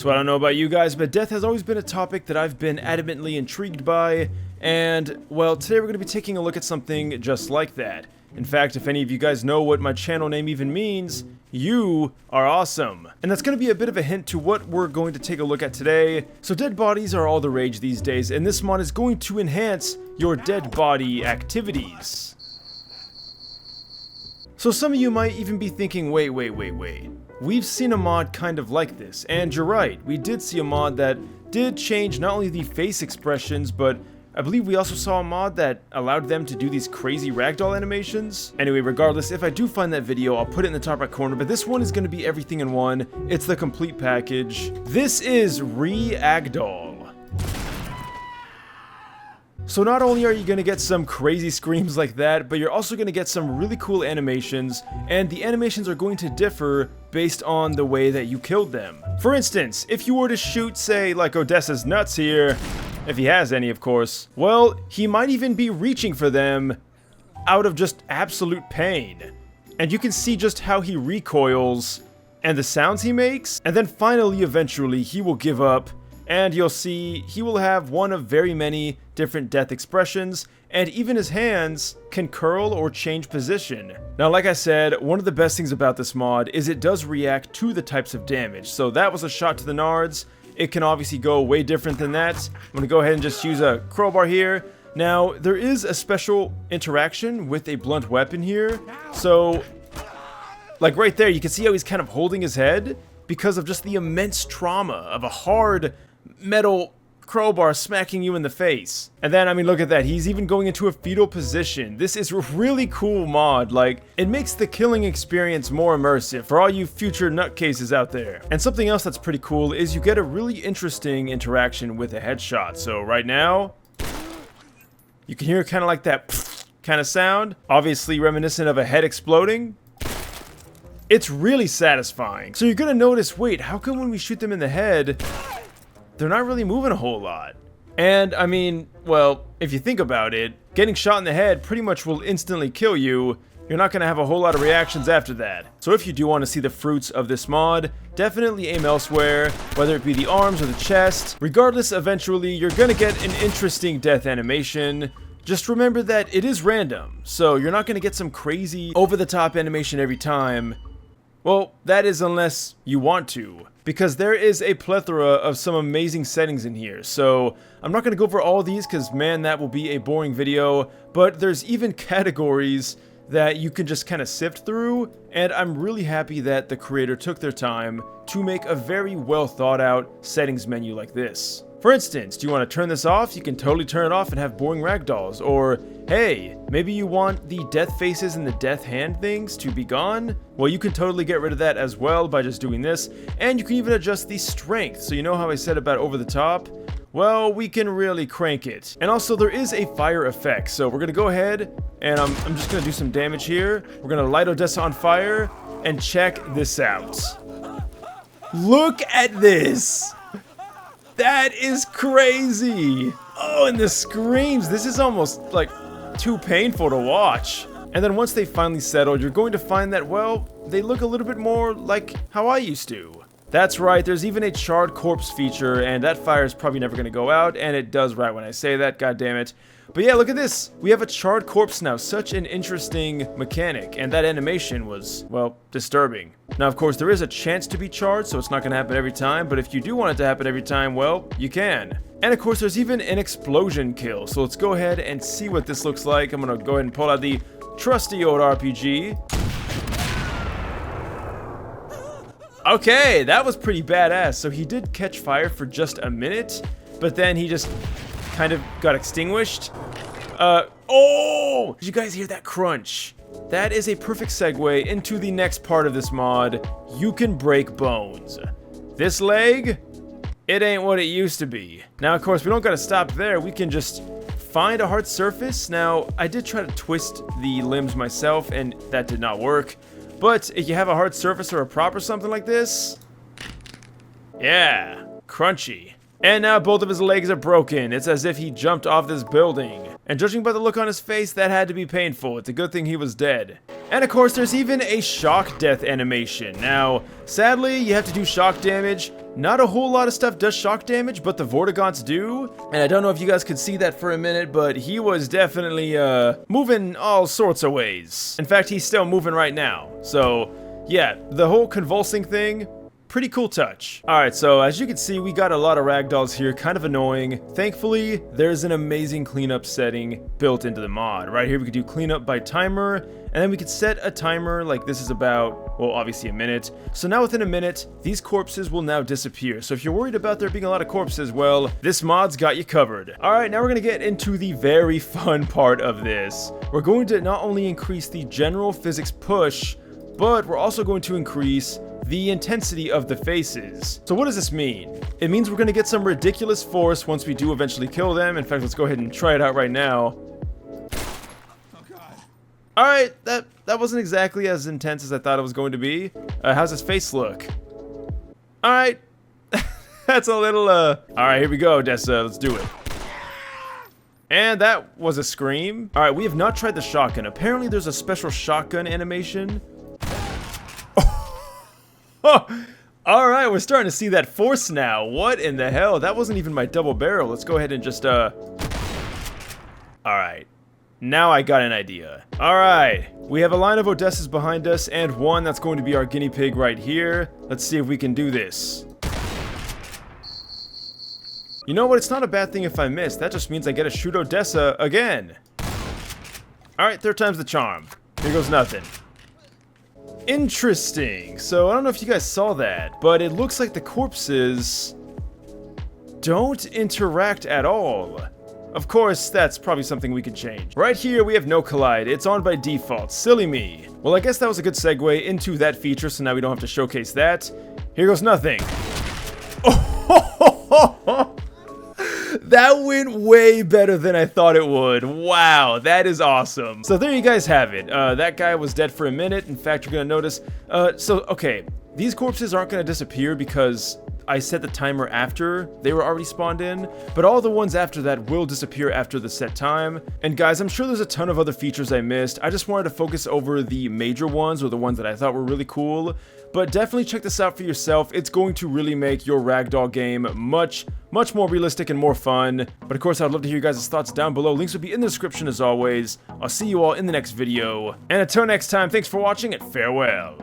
So I don't know about you guys, but death has always been a topic that I've been adamantly intrigued by, and, well, today we're going to be taking a look at something just like that. In fact, if any of you guys know what my channel name even means, you are awesome. And that's going to be a bit of a hint to what we're going to take a look at today. So dead bodies are all the rage these days, and this mod is going to enhance your dead body activities. So some of you might even be thinking, wait. We've seen a mod kind of like this, and you're right, we did see a mod that did change not only the face expressions, but I believe we also saw a mod that allowed them to do these crazy ragdoll animations. Anyway, regardless, if I do find that video, I'll put it in the top right corner, but this one is going to be everything in one. It's the complete package. This is ReAgdoll. So not only are you going to get some crazy screams like that, but you're also going to get some really cool animations, and the animations are going to differ based on the way that you killed them. For instance, if you were to shoot, say, like Odessa's nuts here, if he has any, of course, well, he might even be reaching for them out of just absolute pain. And you can see just how he recoils and the sounds he makes, and then finally, eventually, he will give up. And you'll see he will have one of very many different death expressions, and even his hands can curl or change position. Now, like I said, one of the best things about this mod is it does react to the types of damage. So that was a shot to the nards. It can obviously go way different than that. I'm going to go ahead and just use a crowbar here. Now, there is a special interaction with a blunt weapon here. So, like right there, you can see how he's kind of holding his head because of just the immense trauma of a hard metal crowbar smacking you in the face. And then, I mean, look at that. He's even going into a fetal position. This is a really cool mod. Like, it makes the killing experience more immersive for all you future nutcases out there. And something else that's pretty cool is you get a really interesting interaction with a headshot. So right now, you can hear kind of like that kind of sound, obviously reminiscent of a head exploding. It's really satisfying. So you're gonna notice, wait, how come when we shoot them in the head, they're not really moving a whole lot? And, I mean, well, if you think about it, getting shot in the head pretty much will instantly kill you. You're not going to have a whole lot of reactions after that. So if you do want to see the fruits of this mod, definitely aim elsewhere, whether it be the arms or the chest. Regardless, eventually, you're going to get an interesting death animation. Just remember that it is random, so you're not going to get some crazy, over-the-top animation every time. Well, that is unless you want to, because there is a plethora of some amazing settings in here. So I'm not going to go over all these because, man, that will be a boring video, but there's even categories that you can just kind of sift through, and I'm really happy that the creator took their time to make a very well thought out settings menu like this. For instance, do you want to turn this off? You can totally turn it off and have boring ragdolls. Or, hey, maybe you want the death faces and the death hand things to be gone? Well, you can totally get rid of that as well by just doing this. And you can even adjust the strength. So you know how I said about over the top? Well, we can really crank it. And also, there is a fire effect. So we're going to go ahead, and I'm just going to do some damage here. We're going to light Odessa on fire, and check this out. Look at this! That is crazy! Oh, and the screams! This is almost, like, too painful to watch. And then once they finally settle, you're going to find that, well, they look a little bit more like how I used to. That's right, there's even a charred corpse feature, and that fire is probably never going to go out, and it does right when I say that, god damn it. But yeah, look at this! We have a charred corpse now, such an interesting mechanic, and that animation was, well, disturbing. Now, of course, there is a chance to be charred, so it's not going to happen every time, but if you do want it to happen every time, well, you can. And of course, there's even an explosion kill, so let's go ahead and see what this looks like. I'm going to go ahead and pull out the trusty old RPG. Okay, that was pretty badass. So he did catch fire for just a minute, but then he just kind of got extinguished. Oh! Did you guys hear that crunch? That is a perfect segue into the next part of this mod. You can break bones. This leg, it ain't what it used to be. Now, of course, we don't gotta stop there. We can just find a hard surface. Now, I did try to twist the limbs myself, and that did not work. But if you have a hard surface or a prop or something like this, yeah, crunchy. And now both of his legs are broken. It's as if he jumped off this building. And judging by the look on his face, that had to be painful. It's a good thing he was dead. And of course, there's even a shock death animation. Now, sadly, you have to do shock damage. Not a whole lot of stuff does shock damage, but the Vortigaunts do. And I don't know if you guys could see that for a minute, but he was definitely, moving all sorts of ways. In fact, he's still moving right now. So, yeah, the whole convulsing thing, pretty cool touch. Alright, so as you can see, we got a lot of ragdolls here, kind of annoying. Thankfully, there's an amazing cleanup setting built into the mod. Right here, we could do cleanup by timer, and then we could set a timer, like this is about, well, obviously a minute. So now within a minute, these corpses will now disappear. So if you're worried about there being a lot of corpses, well, this mod's got you covered. Alright, now we're gonna get into the very fun part of this. We're going to not only increase the general physics push, but we're also going to increase the intensity of the faces. So what does this mean? It means we're going to get some ridiculous force once we do eventually kill them. In fact, let's go ahead and try it out right now. Oh god. Alright, that wasn't exactly as intense as I thought it was going to be. How's his face look? Alright. That's a little, Alright, here we go, Dessa. Let's do it. And that was a scream. Alright, we have not tried the shotgun. Apparently there's a special shotgun animation. Oh, alright, we're starting to see that force now. What in the hell? That wasn't even my double barrel. Let's go ahead and just, Alright. Now I got an idea. Alright. We have a line of Odessas behind us, and one that's going to be our guinea pig right here. Let's see if we can do this. You know what? It's not a bad thing if I miss. That just means I get to shoot Odessa again. Alright, third time's the charm. Here goes nothing. Interesting. So I don't know if you guys saw that, but it looks like the corpses don't interact at all. Of course, that's probably something we could change. Right here, we have no collide. It's on by default. Silly me. Well, I guess that was a good segue into that feature, so now we don't have to showcase that. Here goes nothing. Oh, that went way better than I thought it would. Wow, that is awesome. So there you guys have it. That guy was dead for a minute. In fact, you're gonna notice, okay, these corpses aren't gonna disappear because I set the timer after they were already spawned in, but all the ones after that will disappear after the set time. And guys, I'm sure there's a ton of other features I missed. I just wanted to focus over the major ones, or the ones that I thought were really cool. But definitely check this out for yourself. It's going to really make your ragdoll game much more realistic and more fun. But of course, I'd love to hear you guys' thoughts down below. Links will be in the description as always. I'll see you all in the next video. And until next time, thanks for watching and farewell.